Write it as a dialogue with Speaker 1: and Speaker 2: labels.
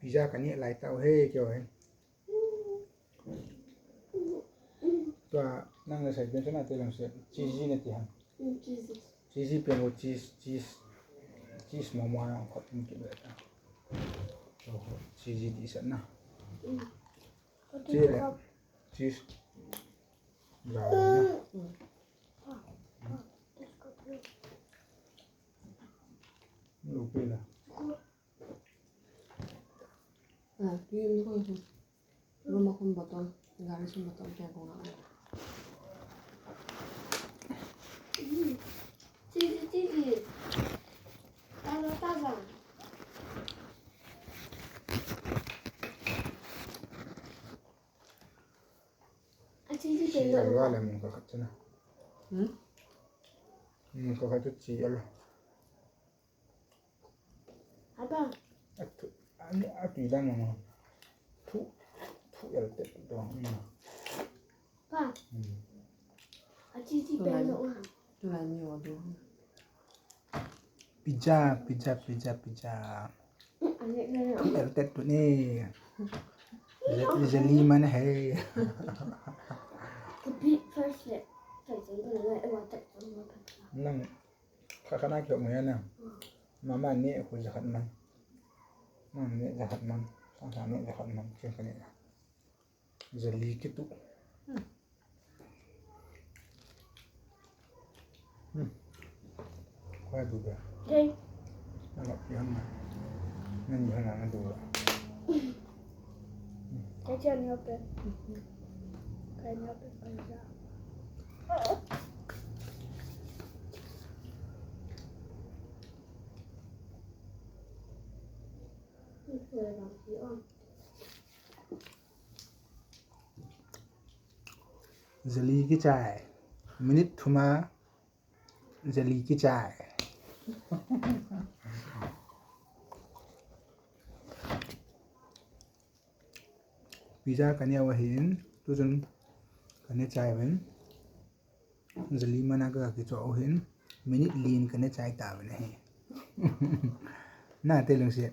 Speaker 1: pizza cái này lại tao hay kiểu ấy tua năng là sẽ biến cho nó từ làm sự cheesy này thì hả cheesy biến một cheese mà mua nó có tính kiểu vậy đó cheesy thì sẵn nào cheese vào nhá ok là
Speaker 2: Yun ko yung rumah kong baton, galing sa baton kaya ko nga.
Speaker 3: Cheesy. Ano taza? Cheesy
Speaker 1: chỉ
Speaker 3: bello.
Speaker 1: là là mình có khát chứ nào mình có khát chút chỉ là
Speaker 3: Apa?
Speaker 1: anh tùy đang mà thu là tết đó
Speaker 3: Pa. Cheesy bello.
Speaker 2: Wala niyo doon.
Speaker 1: pizza
Speaker 3: Ano
Speaker 1: thu là tết tụi này jelly mà hay
Speaker 3: The beat first lip.
Speaker 1: năng khá năng kiểu mấy anh nào mà nè của giặc man mà nè giặc man sang nè giặc man trên cái này jelly cái tụ qua đủ rồi
Speaker 3: Đây.
Speaker 1: nó lọc gì hơn mà nên nhiều hơn là nó đủ rồi
Speaker 3: Cái chân nhau bên. Cái nhau bên bây giờ. Người làm gì không?
Speaker 1: jelly cái chai minute thuma jelly cái chai pizza cái này wahin tu jun cái này chai bên jelly mana cái chỗ hin minute lean cái này chai ta bên này na telung siya